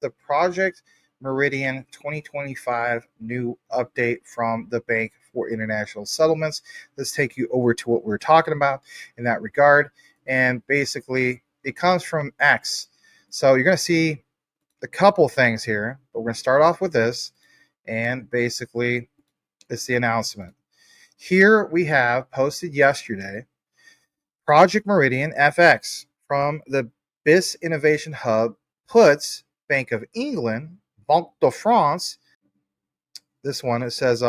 the Project Meridian 2025 new update from the Bank for International Settlements. Let's take you over to what we're talking about in that regard. And basically, it comes from X. So you're going to see a couple things here, but we're going to start off with this. And basically, it's the announcement. Here we have posted yesterday Project Meridian FX from the BIS Innovation Hub puts Bank of England, Banque de France, this one, it says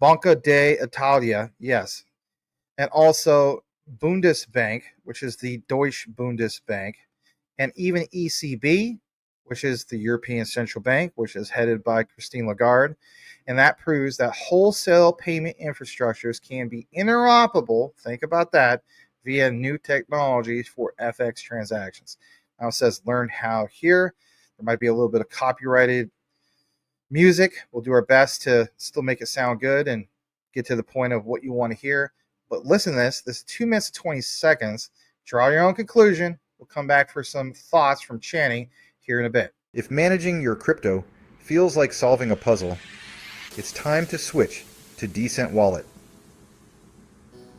Banca d'Italia, yes, and also Bundesbank, which is the Deutsche Bundesbank, and even ECB, which is the European Central Bank, which is headed by Christine Lagarde. And that proves that wholesale payment infrastructures can be interoperable, think about that, via new technologies for FX transactions. Now it says learn how here. There might be a little bit of copyrighted music. We'll do our best to still make it sound good and get to the point of what you want to hear. But listen to this. This is 2 minutes and 20 seconds. Draw your own conclusion. We'll come back for some thoughts from Channing here in a bit. If managing your crypto feels like solving a puzzle, it's time to switch to Decent Wallet.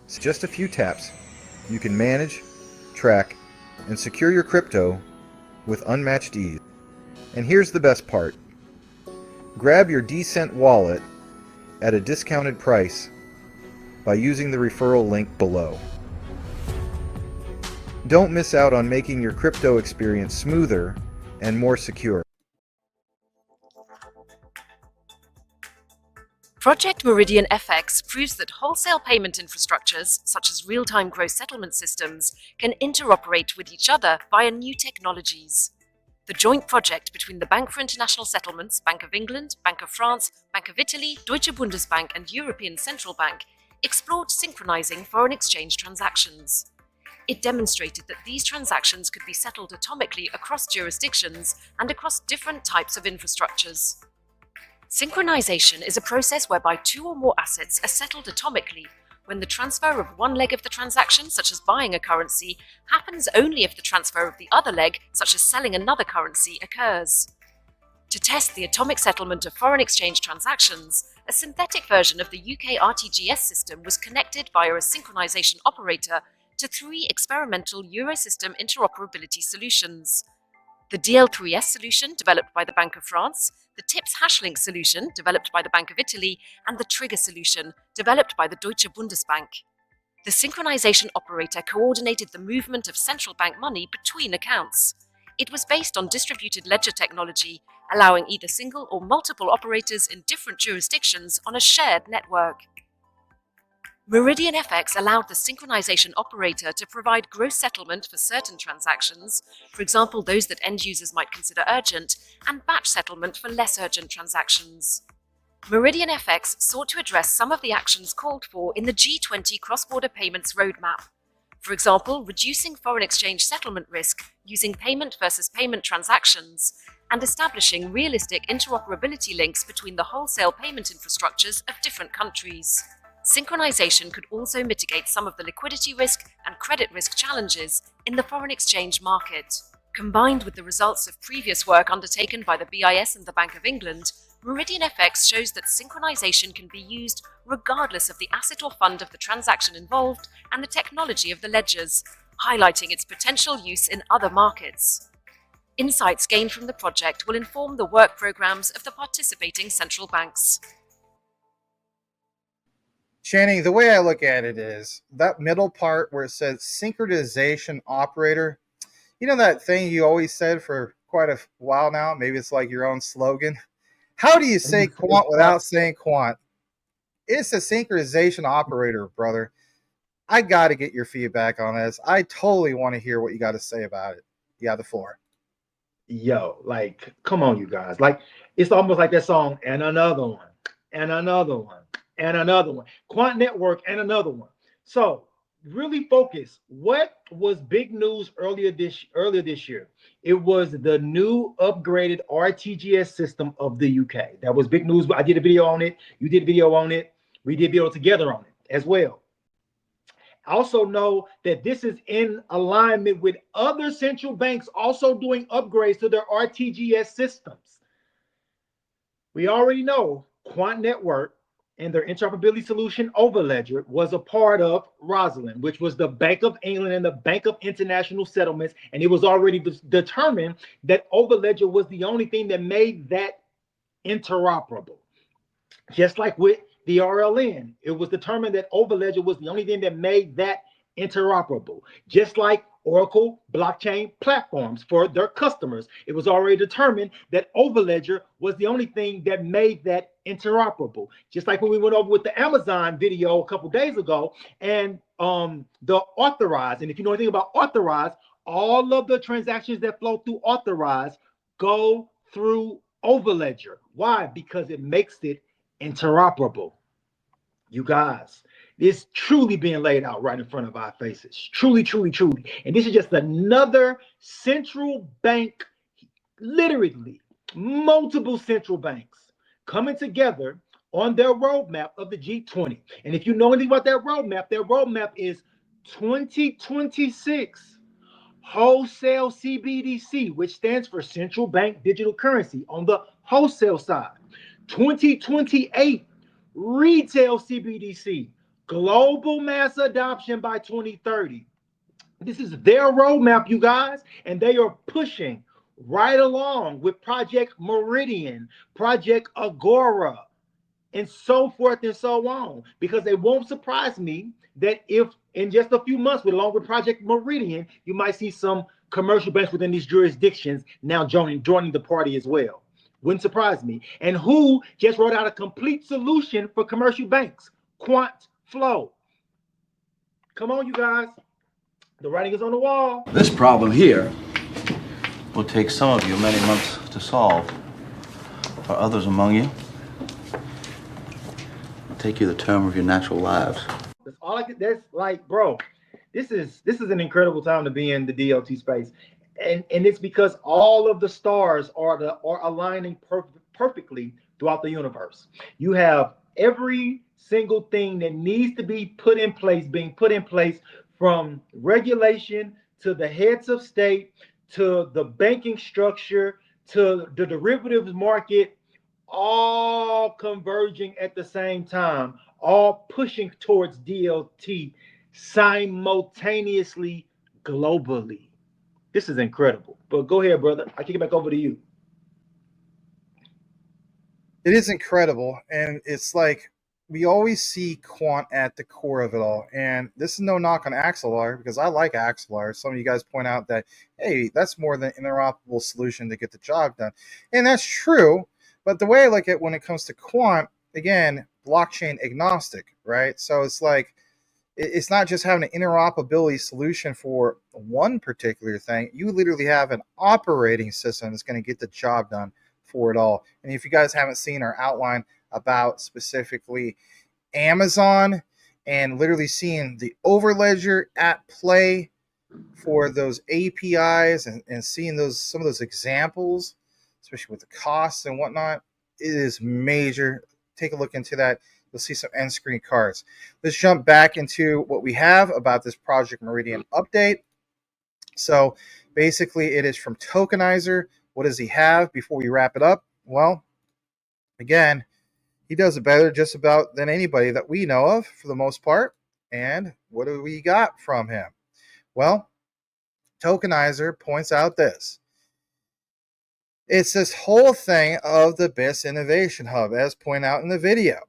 It's just a few taps. You can manage, track, and secure your crypto with unmatched ease. And here's the best part. Grab your Decent Wallet at a discounted price by using the referral link below. Don't miss out on making your crypto experience smoother and more secure. Project Meridian FX proves that wholesale payment infrastructures, such as real-time gross settlement systems, can interoperate with each other via new technologies. The joint project between the Bank for International Settlements, Bank of England, Bank of France, Bank of Italy, Deutsche Bundesbank and European Central Bank explored synchronizing foreign exchange transactions. It demonstrated that these transactions could be settled atomically across jurisdictions and across different types of infrastructures. Synchronization is a process whereby two or more assets are settled atomically when the transfer of one leg of the transaction, such as buying a currency, happens only if the transfer of the other leg, such as selling another currency, occurs. To test the atomic settlement of foreign exchange transactions, a synthetic version of the UK RTGS system was connected via a synchronization operator to 3 experimental Eurosystem interoperability solutions. The DL3S solution, developed by the Bank of France, the TIPS Hashlink solution, developed by the Bank of Italy, and the Trigger solution, developed by the Deutsche Bundesbank. The synchronization operator coordinated the movement of central bank money between accounts. It was based on distributed ledger technology, allowing either single or multiple operators in different jurisdictions on a shared network. Meridian FX allowed the synchronization operator to provide gross settlement for certain transactions, for example those that end users might consider urgent, and batch settlement for less urgent transactions. Meridian FX sought to address some of the actions called for in the G20 cross-border payments roadmap. For example, reducing foreign exchange settlement risk using payment versus payment transactions, and establishing realistic interoperability links between the wholesale payment infrastructures of different countries. Synchronization could also mitigate some of the liquidity risk and credit risk challenges in the foreign exchange market. Combined with the results of previous work undertaken by the BIS and the Bank of England, Meridian FX shows that synchronization can be used regardless of the asset or fund of the transaction involved and the technology of the ledgers, highlighting its potential use in other markets. Insights gained from the project will inform the work programs of the participating central banks. Channing, the way I look at it is that middle part where it says synchronization operator. You know that thing you always said for quite a while now? Maybe it's like your own slogan. How do you say Quant without saying Quant? It's a synchronization operator, brother. I got to get your feedback on this. I totally want to hear what you got to say about it. You have the floor. Yo, like, come on, you guys. Like, it's almost like that song, and another one, and another one, and another one. Quant Network, and another one. So, really focus. What was big news earlier this year? It was the new upgraded RTGS system of the UK. That was big news. I did a video on it. You did a video on it. We did a video together on it as well. Also know that this is in alignment with other central banks also doing upgrades to their RTGS systems. We already know Quant Network and their interoperability solution Overledger was a part of Rosalind, which was the Bank of England and the Bank of International Settlements. And it was already determined that Overledger was the only thing that made that interoperable. Just like with the RLN, it was determined that Overledger was the only thing that made that interoperable. Just like Oracle blockchain platforms for their customers, it was already determined that Overledger was the only thing that made that interoperable. Just like when we went over with the Amazon video a couple days ago, and the authorized, and if you know anything about authorized, all of the transactions that flow through authorized go through Overledger. Why? Because it makes it interoperable. You guys, it's truly being laid out right in front of our faces. Truly, truly, truly. And this is just another central bank, literally multiple central banks coming together on their roadmap of the G20. And if you know anything about their roadmap is 2026 wholesale CBDC, which stands for central bank digital currency on the wholesale side. 2028 retail CBDC, global mass adoption by 2030. This is their roadmap, you guys, and they are pushing right along with Project Meridian, Project Agora, and so forth and so on. Because it won't surprise me that if in just a few months, along with Project Meridian, you might see some commercial banks within these jurisdictions now joining the party as well. Wouldn't surprise me. And who just wrote out a complete solution for commercial banks? Quant Flow. Come on, you guys. The writing is on the wall. This problem here will take some of you many months to solve. For others among you, it'll take you the term of your natural lives. That's all I could. That's like, bro, this is an incredible time to be in the DLT space. And it's because all of the stars are aligning perfectly throughout the universe. You have every single thing that needs to be put in place being put in place, from regulation to the heads of state to the banking structure to the derivatives market, all converging at the same time, all pushing towards DLT simultaneously globally. This is incredible. But go ahead, brother. I kick it back over to you. It is incredible, and it's like we always see Quant at the core of it all. And this is no knock on Axelar, because I like Axelar. Some of you guys point out that, hey, that's more than an interoperable solution to get the job done. And that's true. But the way I look at it when it comes to Quant, again, blockchain agnostic, right? So it's like, it's not just having an interoperability solution for one particular thing. You literally have an operating system that's going to get the job done for it all. And if you guys haven't seen our outline about specifically Amazon and literally seeing the Overledger at play for those APIs and seeing some of those examples, especially with the costs and whatnot, it is major. Take a look into that. You'll see some end screen cards. Let's jump back into what we have about this Project Meridian update. So basically it is from Tokenizer. What does he have before we wrap it up? Well, again, he does it better just about than anybody that we know of for the most part. And what do we got from him? Well, Tokenizer points out this. It's this whole thing of the BIS Innovation Hub, as pointed out in the video.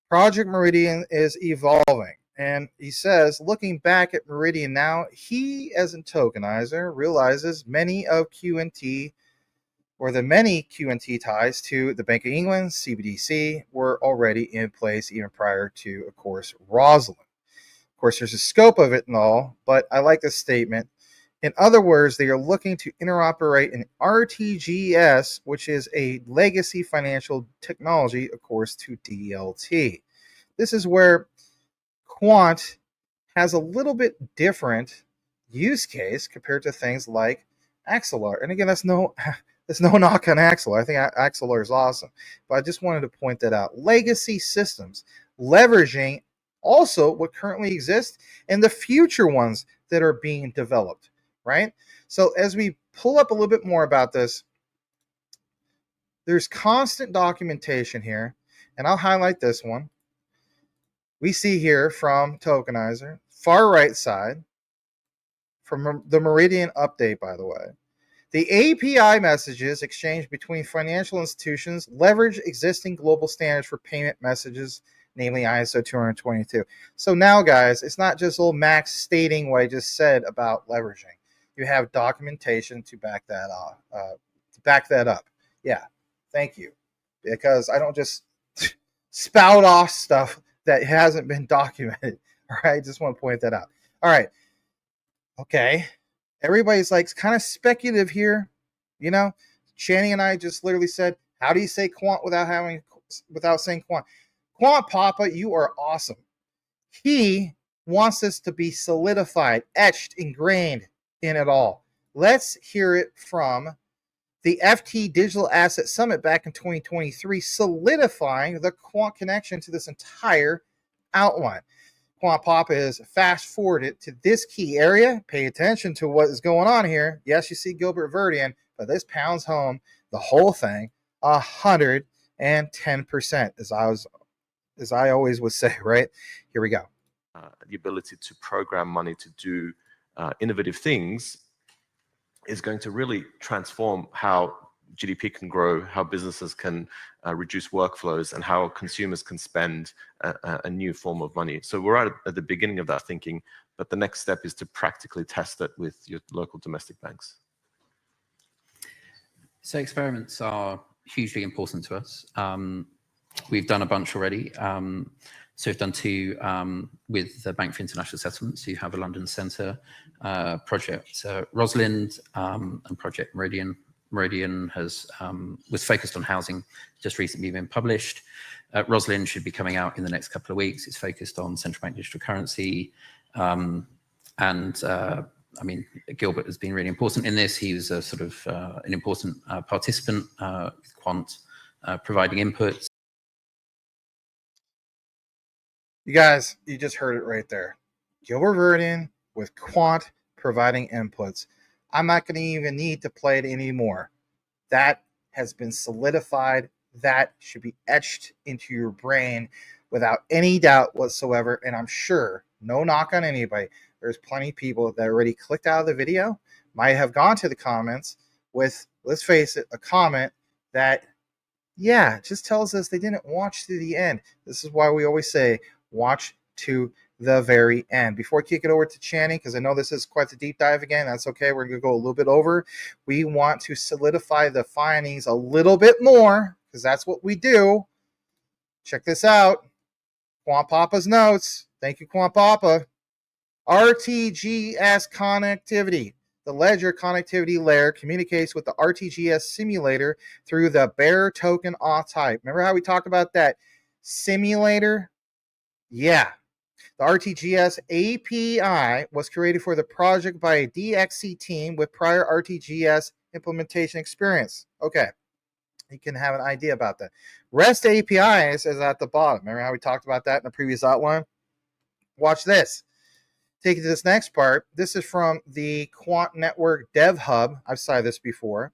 Project Meridian is evolving. And he says, looking back at Meridian now, he, as a Tokenizer, realizes many of QNT, or the many QNT ties to the Bank of England, CBDC, were already in place even prior to, of course, Rosalind. Of course, there's a scope of it and all, but I like this statement. In other words, they are looking to interoperate an RTGS, which is a legacy financial technology, of course, to DLT. This is where Quant has a little bit different use case compared to things like Axelar. And again, that's no knock on Axelar. I think Axelar is awesome. But I just wanted to point that out. Legacy systems, leveraging also what currently exists and the future ones that are being developed, right? So as we pull up a little bit more about this, there's constant documentation here, and I'll highlight this one. We see here from Tokenizer, far right side, from the Meridian update, by the way. The API messages exchanged between financial institutions leverage existing global standards for payment messages, namely ISO 222. So now, guys, it's not just old Max stating what I just said about leveraging. You have documentation to back that up. Yeah, thank you. Because I don't just spout off stuff that hasn't been documented. All right, just want to point that out. All right. Okay. Everybody's like kind of speculative here. You know, Channing and I just literally said, how do you say Quant without saying Quant? Quant Papa, you are awesome. He wants this to be solidified, etched, ingrained in it all. Let's hear it from the FT Digital Asset Summit back in 2023, solidifying the Quant connection to this entire outline. Quant Papa is fast forwarded to this key area. Pay attention to what is going on here. Yes, you see Gilbert Verdian, but this pounds home the whole thing 110%, as I always would say, right? Here we go. The ability to program money to do innovative things is going to really transform how GDP can grow, how businesses can reduce workflows, and how consumers can spend a new form of money. So we're right at the beginning of that thinking, but the next step is to practically test it with your local domestic banks. So experiments are hugely important to us. We've done a bunch already. So we've done 2 with the Bank for International Settlements. You have a London Centre project, Rosalind, and Project Meridian. Meridian was focused on housing, just recently been published. Rosalind should be coming out in the next couple of weeks. It's focused on central bank digital currency. I mean, Gilbert has been really important in this. He was a sort of an important participant with Quant, providing inputs. You guys, you just heard it right there. Gilbert Verdian with Quant providing inputs. I'm not going to even need to play it anymore. That has been solidified. That should be etched into your brain without any doubt whatsoever. And I'm sure, no knock on anybody, there's plenty of people that already clicked out of the video, might have gone to the comments with, let's face it, a comment that, yeah, just tells us they didn't watch to the end. This is why we always say, watch to the very end. Before I kick it over to Channing, because I know this is quite the deep dive again, that's okay. We're going to go a little bit over. We want to solidify the findings a little bit more, because that's what we do. Check this out. Quant Papa's notes. Thank you, Quant Papa. RTGS connectivity. The ledger connectivity layer communicates with the RTGS simulator through the bearer token auth type. Remember how we talked about that simulator? Yeah. The RTGS API was created for the project by a DXC team with prior RTGS implementation experience. Okay. You can have an idea about that. REST APIs is at the bottom. Remember how we talked about that in the previous outline? Watch this. Take it to this next part. This is from the Quant Network Dev Hub. I've cited this before.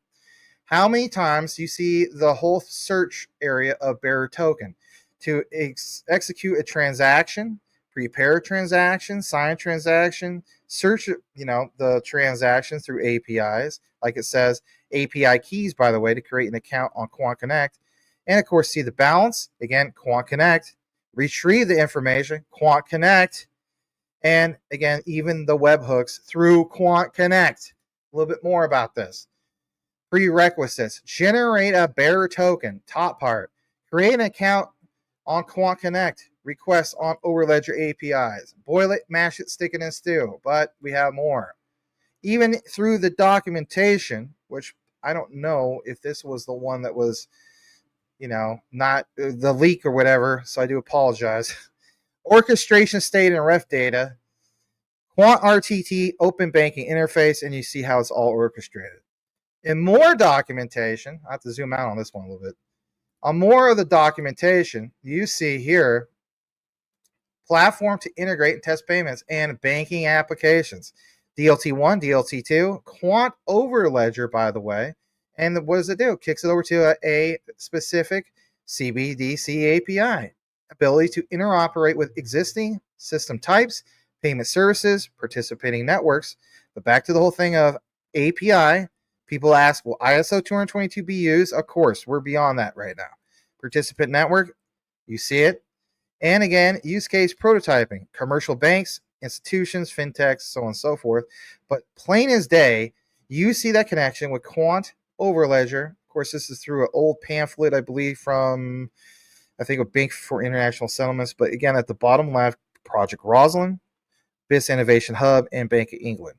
How many times do you see the whole search area of bearer token? To execute a transaction, prepare a transaction, sign a transaction, search, the transaction through APIs. Like it says, API keys, by the way, to create an account on Quant Connect. And of course, see the balance. Again, Quant Connect. Retrieve the information, Quant Connect. And again, even the webhooks through Quant Connect. A little bit more about this. Prerequisites. Generate a bearer token. Top part. Create an account on Quant Connect. Request on Overledger APIs. Boil it, mash it, stick it in stew. But we have more. Even through the documentation, which I don't know if this was the one that was, not the leak or whatever, so I do apologize. Orchestration state and ref data, Quant RTT open banking interface, and you see how it's all orchestrated. In more documentation, I have to zoom out on this one a little bit. On more of the documentation, you see here platform to integrate and test payments and banking applications. DLT1, DLT2, Quant over ledger, by the way. And what does it do? It kicks it over to a specific CBDC API, ability to interoperate with existing system types, payment services, participating networks. But back to the whole thing of API, people ask, will ISO 222 be used? Of course, we're beyond that right now. Participant network, you see it. And again, use case prototyping, commercial banks, institutions, fintechs, so on and so forth. But plain as day, you see that connection with Quant over ledger. Of course, this is through an old pamphlet, I believe, from, I think, a Bank for International Settlements. But again, at the bottom left, Project Rosalind, Business Innovation Hub, and Bank of England.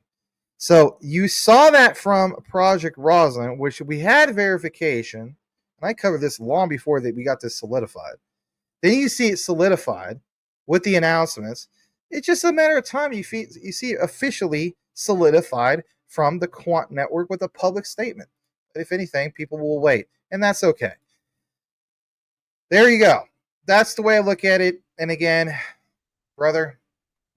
So you saw that from Project Rosalind, which we had verification. And I covered this long before that we got this solidified. Then you see it solidified with the announcements. It's just a matter of time. You see it officially solidified from the Quant network with a public statement. If anything, people will wait, and that's okay. There you go. That's the way I look at it. And again, brother,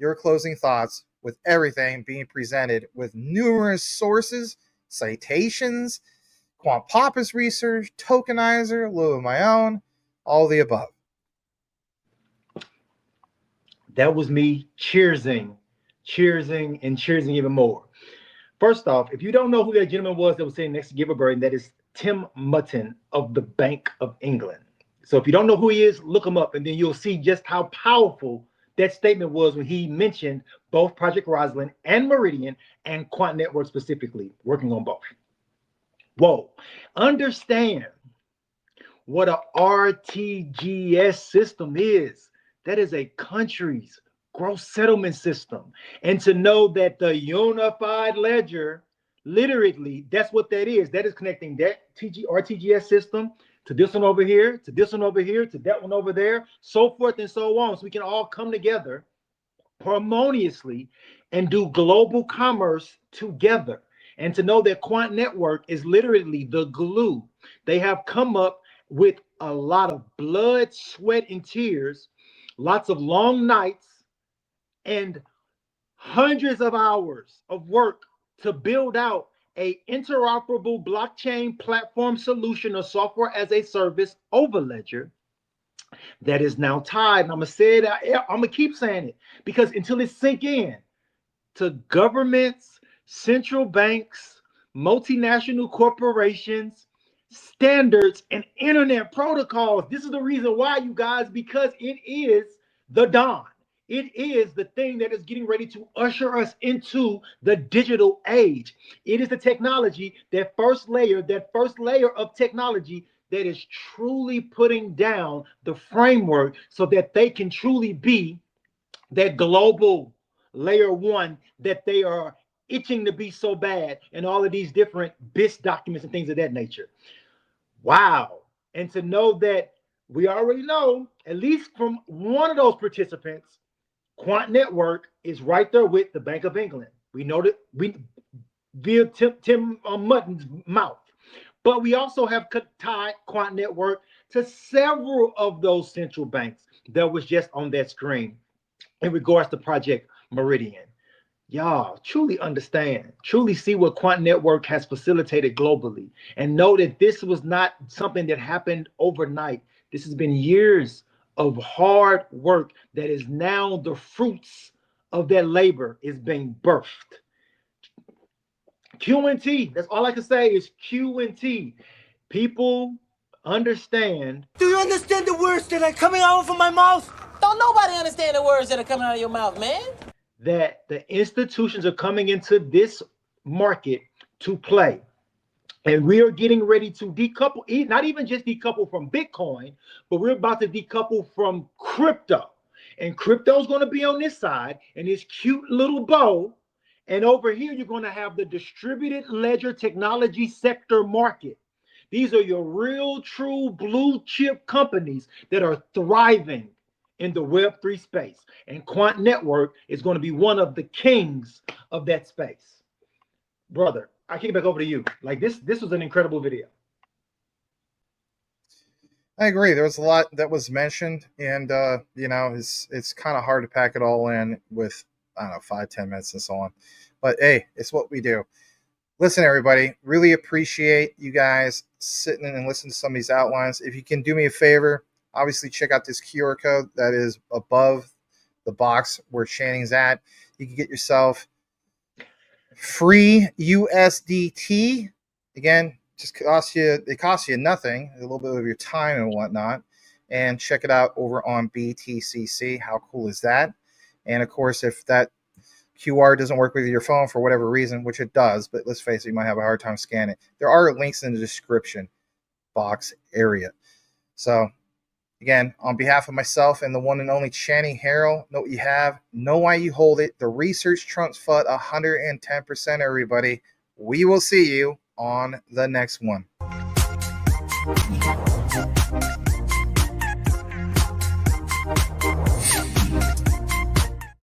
your closing thoughts with everything being presented with numerous sources, citations, Quant Pappas research, tokenizer, a little of my own, all the above. That was me cheersing even more. First off, if you don't know who that gentleman was that was sitting next to Giverberg, that is Tim Mutton of the Bank of England. So if you don't know who he is, look him up, and then you'll see just how powerful that statement was when he mentioned both Project Rosalind and Meridian and Quant Network specifically, working on both. Whoa, understand what a RTGS system is. That is a country's gross settlement system. And to know that the unified ledger, literally, that's what that is. That is connecting that RTGS system to this one over here, to this one over here, to that one over there, so forth and so on. So we can all come together harmoniously and do global commerce together. And to know that Quant Network is literally the glue. They have come up with a lot of blood, sweat, and tears, lots of long nights, and hundreds of hours of work to build out a interoperable blockchain platform solution or software as a service over ledger that is now tied. And I'm gonna say it, I'm gonna keep saying it, because until it sink in to governments, central banks, multinational corporations, standards, and internet protocols. This is the reason why, you guys, because it is the dawn. It is the thing that is getting ready to usher us into the digital age. It is the technology, that first layer of technology that is truly putting down the framework so that they can truly be that global layer one that they are itching to be so bad, and all of these different BIS documents and things of that nature. Wow. And to know that we already know, at least from one of those participants, Quant Network is right there with the Bank of England. We know that via Tim Mutton's mouth. But we also have tied Quant Network to several of those central banks that was just on that screen in regards to Project Meridian. Y'all truly understand, truly see what Quant Network has facilitated globally, and know that this was not something that happened overnight. This has been years of hard work that is now the fruits of that labor is being birthed. Q&T, that's all I can say is Q&T. People understand. Do you understand the words that are coming out of my mouth? Don't nobody understand the words that are coming out of your mouth, man. That the institutions are coming into this market to play. And we are getting ready to decouple, not even just decouple from Bitcoin, but we're about to decouple from crypto. And crypto is going to be on this side in this cute little bow. And over here, you're going to have the distributed ledger technology sector market. These are your real, true blue chip companies that are thriving in the Web3 space. And Quant Network is going to be one of the kings of that space. Brother, I kick it back over to you. Like this was an incredible video. I agree. There was a lot that was mentioned, and it's kind of hard to pack it all in with, I don't know, 5-10 minutes and so on. But hey, it's what we do. Listen, everybody, really appreciate you guys sitting in and listening to some of these outlines. If you can do me a favor, obviously check out this QR code that is above the box where Channing's at. You can get yourself free USDT. Again, it costs you nothing, a little bit of your time and whatnot. And check it out over on BTCC. How cool is that? And of course, if that QR doesn't work with your phone for whatever reason, which it does, but let's face it, you might have a hard time scanning it. There are links in the description box area. So again, on behalf of myself and the one and only Channing Harrell, know what you have, know why you hold it. The research trumps FUD 110%, everybody. We will see you on the next one.